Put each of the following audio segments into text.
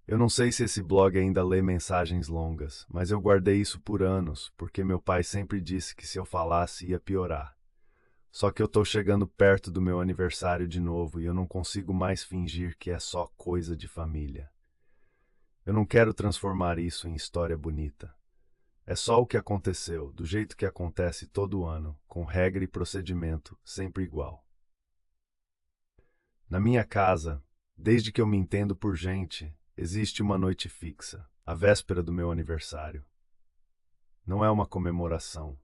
Eu não sei se esse blog ainda lê mensagens longas, mas eu guardei isso por anos, porque meu pai sempre disse que se eu falasse ia piorar. Só que eu tô chegando perto do meu aniversário de novo e eu não consigo mais fingir que é só coisa de família. Eu não quero transformar isso em história bonita. É só o que aconteceu, do jeito que acontece todo ano, com regra e procedimento sempre igual. Na minha casa, desde que eu me entendo por gente, existe uma noite fixa, a véspera do meu aniversário. Não é uma comemoração,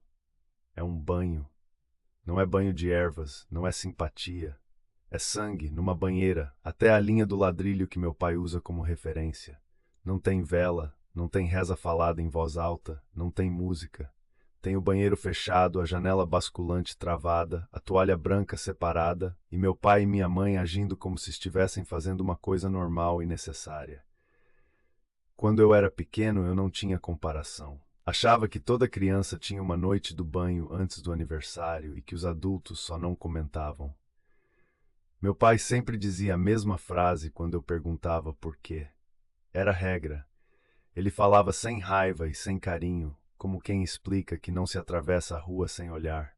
é um banho. Não é banho de ervas, não é simpatia. É sangue numa banheira, até a linha do ladrilho que meu pai usa como referência. Não tem vela, não tem reza falada em voz alta, não tem música. Tem o banheiro fechado, a janela basculante travada, a toalha branca separada e meu pai e minha mãe agindo como se estivessem fazendo uma coisa normal e necessária. Quando eu era pequeno, eu não tinha comparação. Achava que toda criança tinha uma noite do banho antes do aniversário e que os adultos só não comentavam. Meu pai sempre dizia a mesma frase quando eu perguntava por quê. Era regra. Ele falava sem raiva e sem carinho, como quem explica que não se atravessa a rua sem olhar.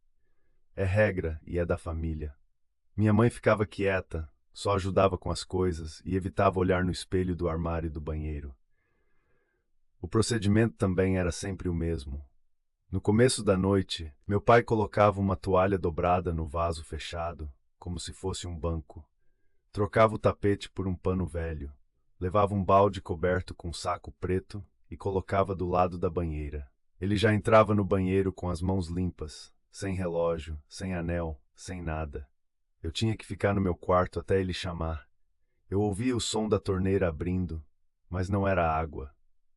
É regra e é da família. Minha mãe ficava quieta, só ajudava com as coisas e evitava olhar no espelho do armário do banheiro. O procedimento também era sempre o mesmo. No começo da noite, meu pai colocava uma toalha dobrada no vaso fechado, como se fosse um banco. Trocava o tapete por um pano velho, levava um balde coberto com saco preto e colocava do lado da banheira. Ele já entrava no banheiro com as mãos limpas, sem relógio, sem anel, sem nada. Eu tinha que ficar no meu quarto até ele chamar. Eu ouvia o som da torneira abrindo, mas não era água.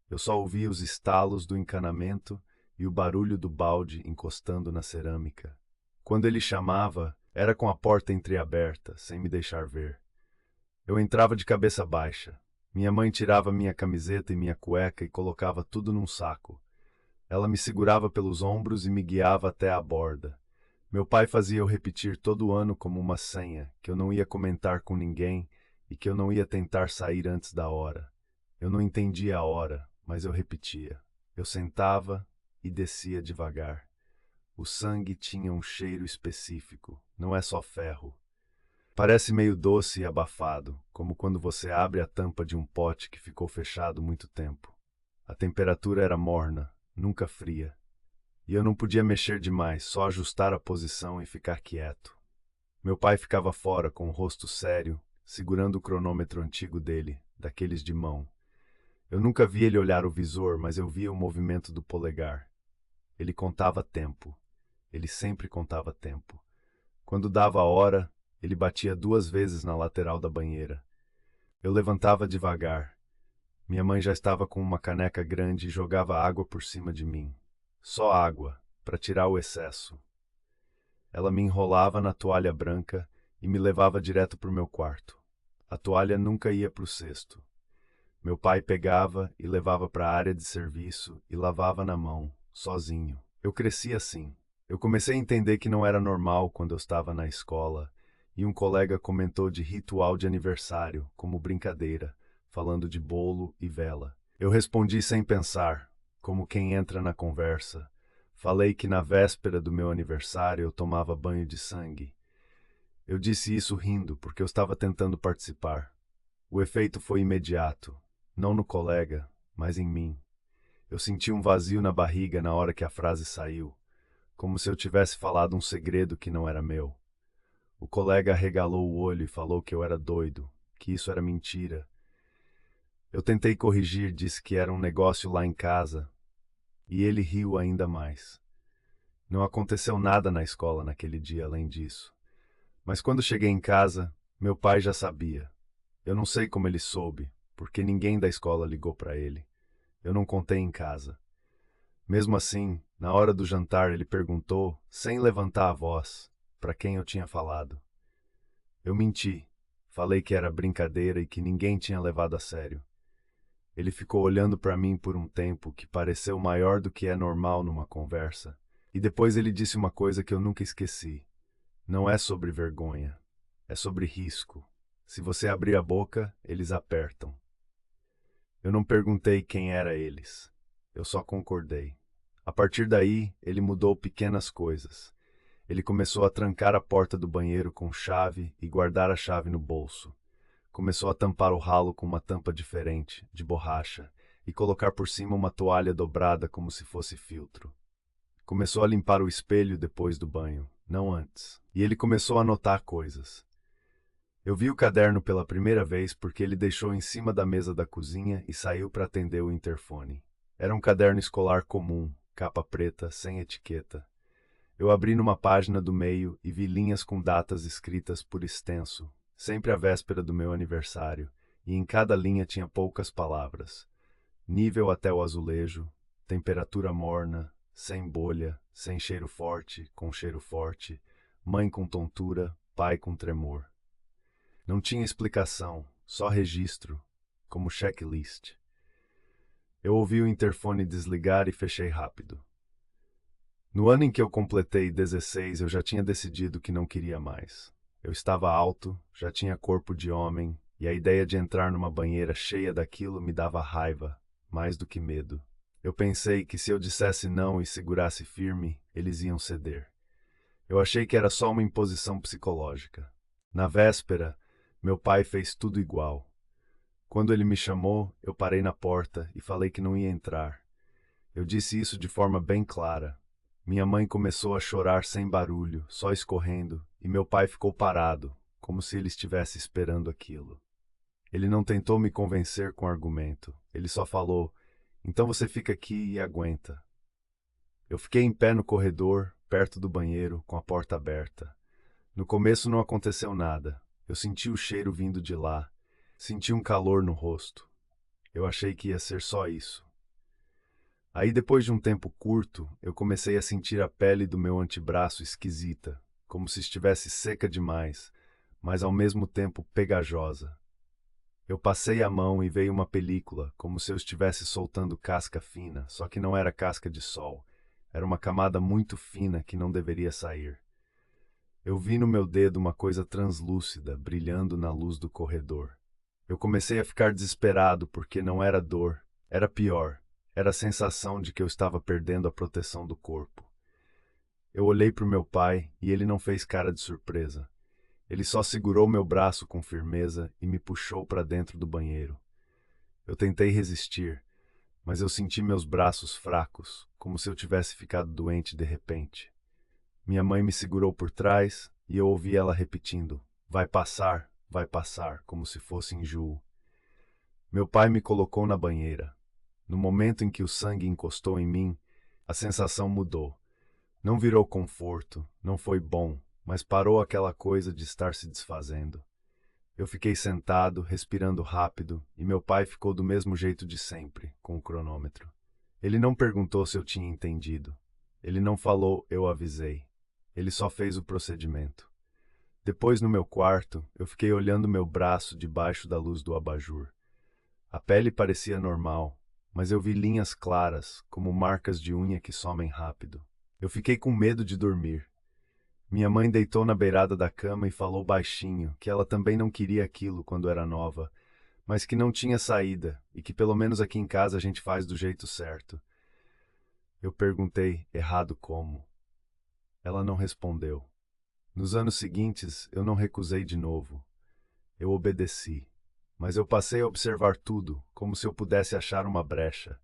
Eu só ouvia os estalos do encanamento e o barulho do balde encostando na cerâmica. Quando ele chamava, era com a porta entreaberta, sem me deixar ver. Eu entrava de cabeça baixa. Minha mãe tirava minha camiseta e minha cueca e colocava tudo num saco. Ela me segurava pelos ombros e me guiava até a borda. Meu pai fazia eu repetir todo ano como uma senha, que eu não ia comentar com ninguém e que eu não ia tentar sair antes da hora. Eu não entendia a hora, mas eu repetia. Eu sentava e descia devagar. O sangue tinha um cheiro específico, não é só ferro. Parece meio doce e abafado, como quando você abre a tampa de um pote que ficou fechado muito tempo. A temperatura era morna, nunca fria. E eu não podia mexer demais, só ajustar a posição e ficar quieto. Meu pai ficava fora com o rosto sério, segurando o cronômetro antigo dele, daqueles de mão. Eu nunca vi ele olhar o visor, mas eu via o movimento do polegar. Ele contava tempo. Ele sempre contava tempo. Quando dava a hora, ele batia 2 vezes na lateral da banheira. Eu levantava devagar. Minha mãe já estava com uma caneca grande e jogava água por cima de mim. Só água, para tirar o excesso. Ela me enrolava na toalha branca e me levava direto para o meu quarto. A toalha nunca ia para o cesto. Meu pai pegava e levava para a área de serviço e lavava na mão, sozinho. Eu cresci assim. Eu comecei a entender que não era normal quando eu estava na escola, e um colega comentou de ritual de aniversário, como brincadeira, falando de bolo e vela. Eu respondi sem pensar, como quem entra na conversa. Falei que na véspera do meu aniversário eu tomava banho de sangue. Eu disse isso rindo, porque eu estava tentando participar. O efeito foi imediato, não no colega, mas em mim. Eu senti um vazio na barriga na hora que a frase saiu, como se eu tivesse falado um segredo que não era meu. O colega arregalou o olho e falou que eu era doido, que isso era mentira. Eu tentei corrigir, disse que era um negócio lá em casa, e ele riu ainda mais. Não aconteceu nada na escola naquele dia além disso. Mas quando cheguei em casa, meu pai já sabia. Eu não sei como ele soube, porque ninguém da escola ligou para ele. Eu não contei em casa. Mesmo assim, na hora do jantar, ele perguntou, sem levantar a voz, para quem eu tinha falado. Eu menti. Falei que era brincadeira e que ninguém tinha levado a sério. Ele ficou olhando para mim por um tempo que pareceu maior do que é normal numa conversa. E depois ele disse uma coisa que eu nunca esqueci. Não é sobre vergonha. É sobre risco. Se você abrir a boca, eles apertam. Eu não perguntei quem era eles. Eu só concordei. A partir daí, ele mudou pequenas coisas. Ele começou a trancar a porta do banheiro com chave e guardar a chave no bolso. Começou a tampar o ralo com uma tampa diferente, de borracha, e colocar por cima uma toalha dobrada como se fosse filtro. Começou a limpar o espelho depois do banho, não antes. E ele começou a anotar coisas. Eu vi o caderno pela primeira vez porque ele deixou em cima da mesa da cozinha e saiu para atender o interfone. Era um caderno escolar comum, capa preta, sem etiqueta. Eu abri numa página do meio e vi linhas com datas escritas por extenso, sempre à véspera do meu aniversário, e em cada linha tinha poucas palavras. Nível até o azulejo, temperatura morna, sem bolha, sem cheiro forte, com cheiro forte, mãe com tontura, pai com tremor. Não tinha explicação, só registro, como checklist. Eu ouvi o interfone desligar e fechei rápido. No ano em que eu completei 16, eu já tinha decidido que não queria mais. Eu estava alto, já tinha corpo de homem, e a ideia de entrar numa banheira cheia daquilo me dava raiva, mais do que medo. Eu pensei que se eu dissesse não e segurasse firme, eles iam ceder. Eu achei que era só uma imposição psicológica. Na véspera, meu pai fez tudo igual. Quando ele me chamou, eu parei na porta e falei que não ia entrar. Eu disse isso de forma bem clara. Minha mãe começou a chorar sem barulho, só escorrendo, e meu pai ficou parado, como se ele estivesse esperando aquilo. Ele não tentou me convencer com argumento. Ele só falou: "Então você fica aqui e aguenta." Eu fiquei em pé no corredor, perto do banheiro, com a porta aberta. No começo não aconteceu nada. Eu senti o cheiro vindo de lá. Senti um calor no rosto. Eu achei que ia ser só isso. Aí, depois de um tempo curto, eu comecei a sentir a pele do meu antebraço esquisita, como se estivesse seca demais, mas ao mesmo tempo pegajosa. Eu passei a mão e veio uma película, como se eu estivesse soltando casca fina, só que não era casca de sol. Era uma camada muito fina que não deveria sair. Eu vi no meu dedo uma coisa translúcida, brilhando na luz do corredor. Eu comecei a ficar desesperado porque não era dor, era pior. Era a sensação de que eu estava perdendo a proteção do corpo. Eu olhei para o meu pai e ele não fez cara de surpresa. Ele só segurou meu braço com firmeza e me puxou para dentro do banheiro. Eu tentei resistir, mas eu senti meus braços fracos, como se eu tivesse ficado doente de repente. Minha mãe me segurou por trás e eu ouvi ela repetindo: vai passar, como se fosse enjoo. Meu pai me colocou na banheira. No momento em que o sangue encostou em mim, a sensação mudou. Não virou conforto, não foi bom, mas parou aquela coisa de estar se desfazendo. Eu fiquei sentado, respirando rápido, e meu pai ficou do mesmo jeito de sempre, com o cronômetro. Ele não perguntou se eu tinha entendido. Ele não falou, eu avisei. Ele só fez o procedimento. Depois, no meu quarto, eu fiquei olhando meu braço debaixo da luz do abajur. A pele parecia normal, mas eu vi linhas claras, como marcas de unha que somem rápido. Eu fiquei com medo de dormir. Minha mãe deitou na beirada da cama e falou baixinho que ela também não queria aquilo quando era nova, mas que não tinha saída e que pelo menos aqui em casa a gente faz do jeito certo. Eu perguntei, errado como? Ela não respondeu. Nos anos seguintes, eu não recusei de novo. Eu obedeci, mas eu passei a observar tudo, como se eu pudesse achar uma brecha.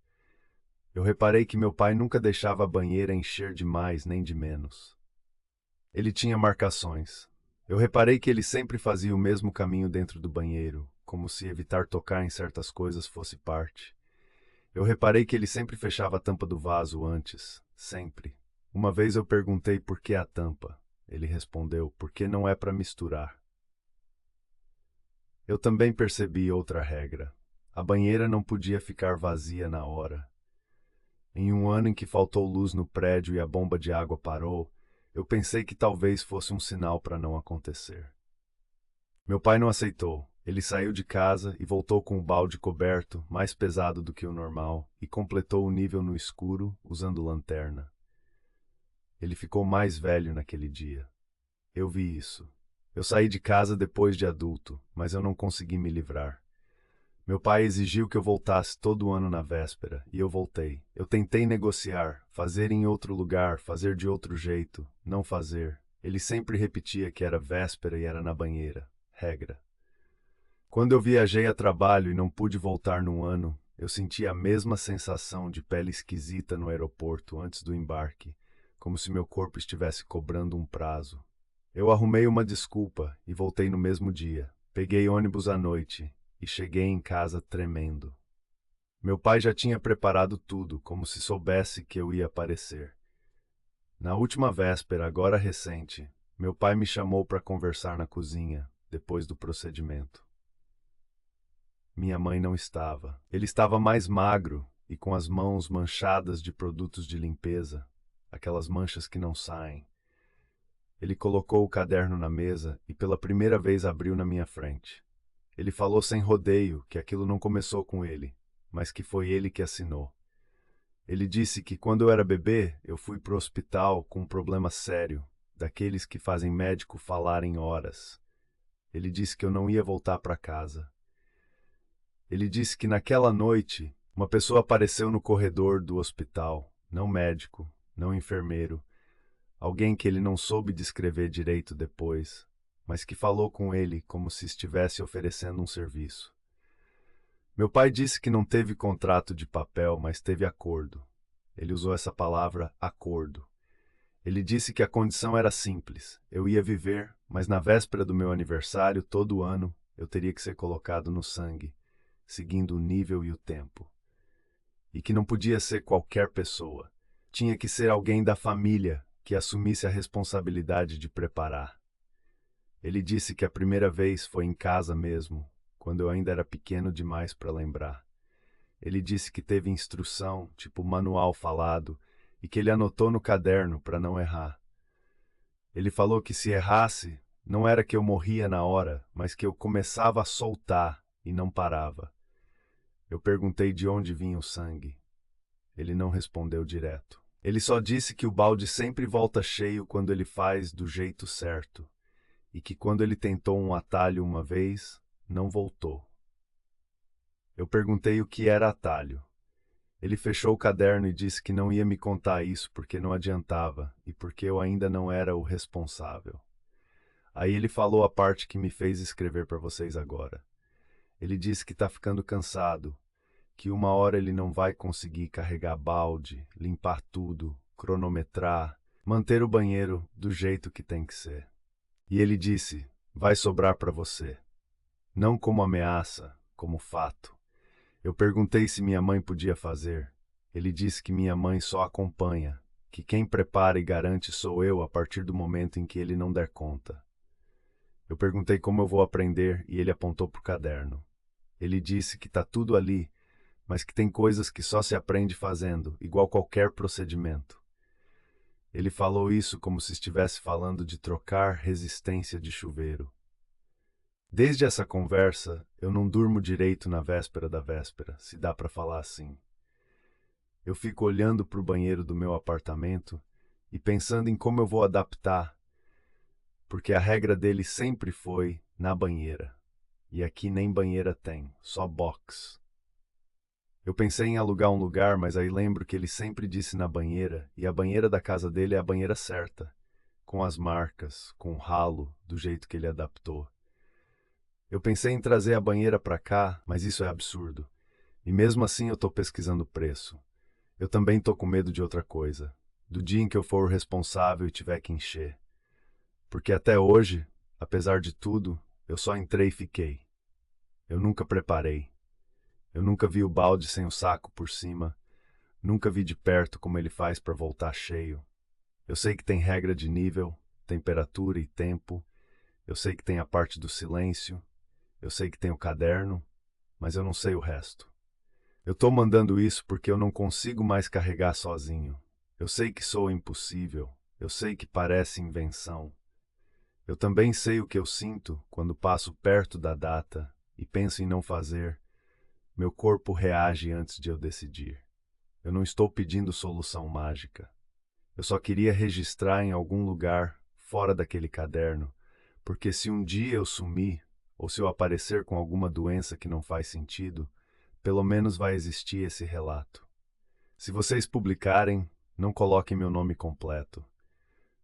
Eu reparei que meu pai nunca deixava a banheira encher de mais nem de menos. Ele tinha marcações. Eu reparei que ele sempre fazia o mesmo caminho dentro do banheiro, como se evitar tocar em certas coisas fosse parte. Eu reparei que ele sempre fechava a tampa do vaso antes, sempre. Uma vez eu perguntei por que a tampa. Ele respondeu, porque não é para misturar. Eu também percebi outra regra. A banheira não podia ficar vazia na hora. Em um ano em que faltou luz no prédio e a bomba de água parou, eu pensei que talvez fosse um sinal para não acontecer. Meu pai não aceitou. Ele saiu de casa e voltou com o balde coberto, mais pesado do que o normal, e completou o nível no escuro, usando lanterna. Ele ficou mais velho naquele dia. Eu vi isso. Eu saí de casa depois de adulto, mas eu não consegui me livrar. Meu pai exigiu que eu voltasse todo ano na véspera, e eu voltei. Eu tentei negociar, fazer em outro lugar, fazer de outro jeito, não fazer. Ele sempre repetia que era véspera e era na banheira. Regra. Quando eu viajei a trabalho e não pude voltar num ano, eu senti a mesma sensação de pele esquisita no aeroporto antes do embarque, como se meu corpo estivesse cobrando um prazo. Eu arrumei uma desculpa e voltei no mesmo dia. Peguei ônibus à noite e cheguei em casa tremendo. Meu pai já tinha preparado tudo, como se soubesse que eu ia aparecer. Na última véspera, agora recente, meu pai me chamou para conversar na cozinha, depois do procedimento. Minha mãe não estava. Ele estava mais magro e com as mãos manchadas de produtos de limpeza, aquelas manchas que não saem. Ele colocou o caderno na mesa e pela primeira vez abriu na minha frente. Ele falou sem rodeio que aquilo não começou com ele, mas que foi ele que assinou. Ele disse que quando eu era bebê, eu fui para o hospital com um problema sério, daqueles que fazem médico falar em horas. Ele disse que eu não ia voltar para casa. Ele disse que naquela noite, uma pessoa apareceu no corredor do hospital, não médico, não enfermeiro, alguém que ele não soube descrever direito depois, mas que falou com ele como se estivesse oferecendo um serviço. Meu pai disse que não teve contrato de papel, mas teve acordo. Ele usou essa palavra, acordo. Ele disse que a condição era simples. Eu ia viver, mas na véspera do meu aniversário, todo ano, eu teria que ser colocado no sangue, seguindo o nível e o tempo. E que não podia ser qualquer pessoa. Tinha que ser alguém da família que assumisse a responsabilidade de preparar. Ele disse que a primeira vez foi em casa mesmo, quando eu ainda era pequeno demais para lembrar. Ele disse que teve instrução, tipo manual falado, e que ele anotou no caderno para não errar. Ele falou que se errasse, não era que eu morria na hora, mas que eu começava a soltar e não parava. Eu perguntei de onde vinha o sangue. Ele não respondeu direto. Ele só disse que o balde sempre volta cheio quando ele faz do jeito certo, e que quando ele tentou um atalho uma vez, não voltou. Eu perguntei o que era atalho. Ele fechou o caderno e disse que não ia me contar isso porque não adiantava e porque eu ainda não era o responsável. Aí ele falou a parte que me fez escrever para vocês agora. Ele disse que está ficando cansado, que uma hora ele não vai conseguir carregar balde, limpar tudo, cronometrar, manter o banheiro do jeito que tem que ser. E ele disse, vai sobrar para você. Não como ameaça, como fato. Eu perguntei se minha mãe podia fazer. Ele disse que minha mãe só acompanha, que quem prepara e garante sou eu a partir do momento em que ele não der conta. Eu perguntei como eu vou aprender e ele apontou para o caderno. Ele disse que está tudo ali, mas que tem coisas que só se aprende fazendo, igual qualquer procedimento. Ele falou isso como se estivesse falando de trocar resistência de chuveiro. Desde essa conversa, eu não durmo direito na véspera da véspera, se dá para falar assim. Eu fico olhando para o banheiro do meu apartamento e pensando em como eu vou adaptar, porque a regra dele sempre foi na banheira. E aqui nem banheira tem, só box. Eu pensei em alugar um lugar, mas aí lembro que ele sempre disse na banheira, e a banheira da casa dele é a banheira certa, com as marcas, com o ralo, do jeito que ele adaptou. Eu pensei em trazer a banheira para cá, mas isso é absurdo. E mesmo assim eu tô pesquisando o preço. Eu também tô com medo de outra coisa, do dia em que eu for o responsável e tiver que encher. Porque até hoje, apesar de tudo, eu só entrei e fiquei. Eu nunca preparei. Eu nunca vi o balde sem o saco por cima. Nunca vi de perto como ele faz para voltar cheio. Eu sei que tem regra de nível, temperatura e tempo. Eu sei que tem a parte do silêncio. Eu sei que tem o caderno, mas eu não sei o resto. Eu tô mandando isso porque eu não consigo mais carregar sozinho. Eu sei que sou impossível. Eu sei que parece invenção. Eu também sei o que eu sinto quando passo perto da data e penso em não fazer. Meu corpo reage antes de eu decidir. Eu não estou pedindo solução mágica. Eu só queria registrar em algum lugar, fora daquele caderno, porque se um dia eu sumir, ou se eu aparecer com alguma doença que não faz sentido, pelo menos vai existir esse relato. Se vocês publicarem, não coloquem meu nome completo.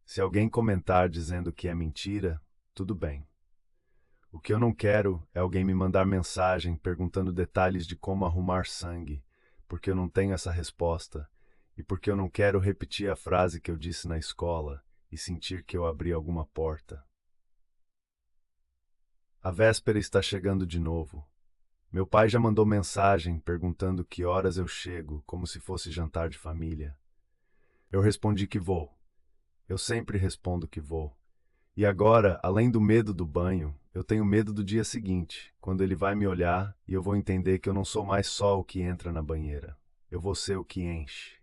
Se alguém comentar dizendo que é mentira, tudo bem. O que eu não quero é alguém me mandar mensagem perguntando detalhes de como arrumar sangue, porque eu não tenho essa resposta e porque eu não quero repetir a frase que eu disse na escola e sentir que eu abri alguma porta. A véspera está chegando de novo. Meu pai já mandou mensagem perguntando que horas eu chego, como se fosse jantar de família. Eu respondi que vou. Eu sempre respondo que vou. E agora, além do medo do banho, eu tenho medo do dia seguinte, quando ele vai me olhar e eu vou entender que eu não sou mais só o que entra na banheira. Eu vou ser o que enche.